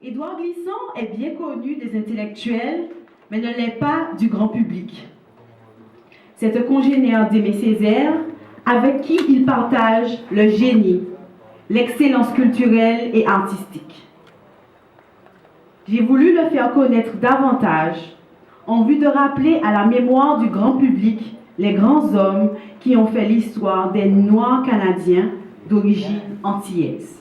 Édouard Glissant est bien connu des intellectuels, mais ne l'est pas du grand public. C'est un congénère d'Aimé Césaire avec qui il partage le génie, l'excellence culturelle et artistique. J'ai voulu le faire connaître davantage en vue de rappeler à la mémoire du grand public les grands hommes qui ont fait l'histoire des Noirs canadiens d'origine antillaise.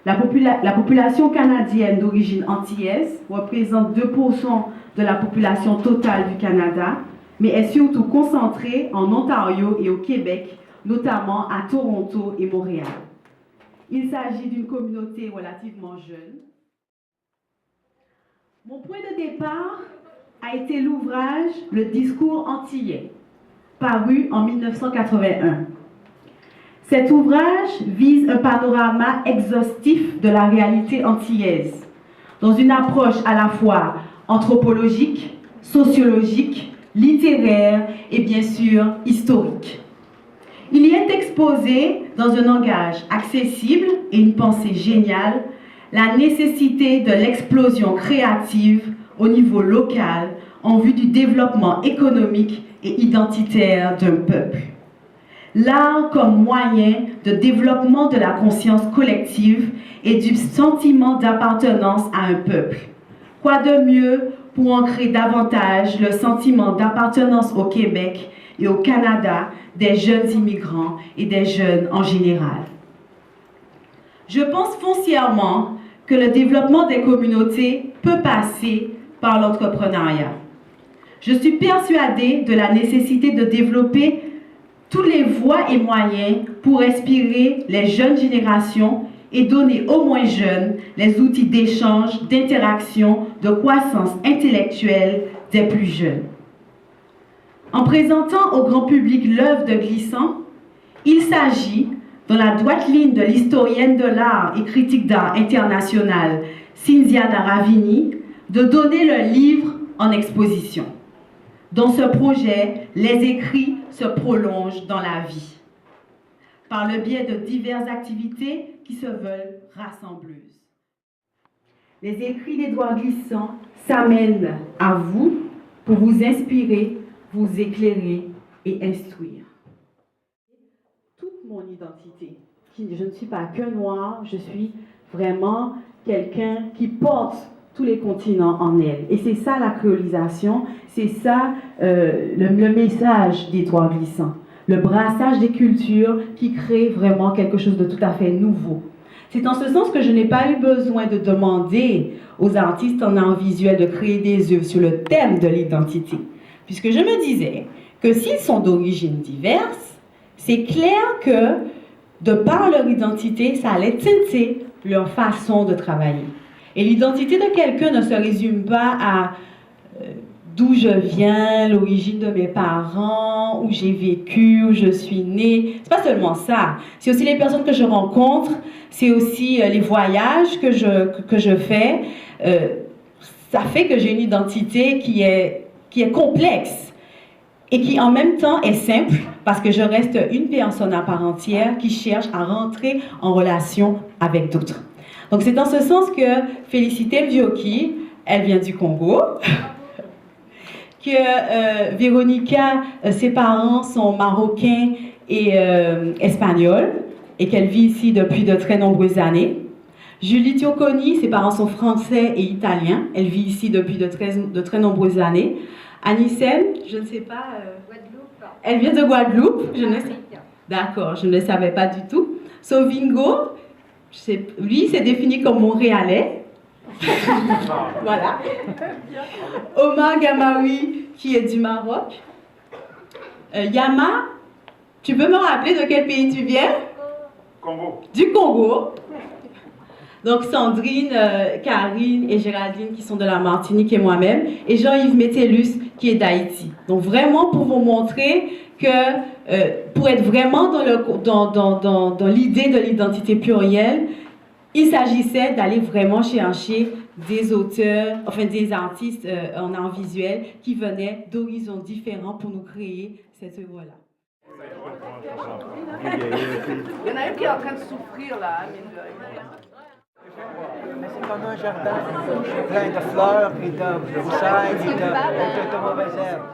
La population canadienne d'origine antillaise représente 2% de la population totale du Canada, mais est surtout concentrée en Ontario et au Québec, notamment à Toronto et Montréal. Il s'agit d'une communauté relativement jeune. Mon point de départ a été l'ouvrage « Le discours antillais », paru en 1981. Cet ouvrage vise un panorama exhaustif de la réalité antillaise, dans une approche à la fois anthropologique, sociologique, littéraire et bien sûr historique. Il y est exposé dans un langage accessible et une pensée géniale la nécessité de l'explosion créative au niveau local en vue du développement économique et identitaire d'un peuple. L'art comme moyen de développement de la conscience collective et du sentiment d'appartenance à un peuple. Quoi de mieux pour ancrer davantage le sentiment d'appartenance au Québec et au Canada des jeunes immigrants et des jeunes en général. Je pense foncièrement que le développement des communautés peut passer par l'entrepreneuriat. Je suis persuadée de la nécessité de développer toutes les voies et moyens pour inspirer les jeunes générations et donner aux moins jeunes les outils d'échange, d'interaction, de croissance intellectuelle des plus jeunes. En présentant au grand public l'œuvre de Glissant, il s'agit, dans la droite ligne de l'historienne de l'art et critique d'art internationale Cynthiana Ravini, de donner le livre en exposition. Dans ce projet, les écrits se prolongent dans la vie, par le biais de diverses activités qui se veulent rassembleuses. Les écrits d'Édouard Glissant s'amènent à vous pour vous inspirer, vous éclairer et instruire. Toute mon identité, je ne suis pas qu'un noir, je suis vraiment quelqu'un qui porte tous les continents en elle. Et c'est ça la créolisation, c'est ça le message d'Édouard Glissant. Le brassage des cultures qui crée vraiment quelque chose de tout à fait nouveau. C'est en ce sens que je n'ai pas eu besoin de demander aux artistes en art visuel de créer des œuvres sur le thème de l'identité. Puisque je me disais que s'ils sont d'origines diverses, c'est clair que, de par leur identité, ça allait teinter leur façon de travailler. Et l'identité de quelqu'un ne se résume pas à d'où je viens, l'origine de mes parents, où j'ai vécu, où je suis née. C'est pas seulement ça. C'est aussi les personnes que je rencontre, c'est aussi les voyages que je fais. Ça fait que j'ai une identité qui est complexe et qui en même temps est simple parce que je reste une personne à part entière qui cherche à rentrer en relation avec d'autres. Donc c'est dans ce sens que Félicité Mbioki, elle vient du Congo, que Véronica, ses parents sont marocains et espagnols, et qu'elle vit ici depuis de très nombreuses années. Julie Tioconi, ses parents sont français et italiens, elle vit ici depuis de très nombreuses années. Anissem, je ne sais pas... Elle vient de Guadeloupe. D'accord, je ne le savais pas du tout. Sovingo, lui, s'est défini comme Montréalais. Voilà. Omar Gamawi, qui est du Maroc. Yama, tu peux me rappeler de quel pays tu viens? Congo. Du Congo. Donc Sandrine, Karine et Géraldine qui sont de la Martinique et moi-même. Et Jean-Yves Métellus qui est d'Haïti. Donc vraiment pour vous montrer que pour être vraiment dans l'idée de l'identité plurielle, il s'agissait d'aller vraiment chercher des auteurs, enfin des artistes en art visuel qui venaient d'horizons différents pour nous créer cette œuvre-là. Il y en a un qui est en train de souffrir là, mine de rien. C'est comme un jardin plein de fleurs et de broussailles et de mauvaises herbes.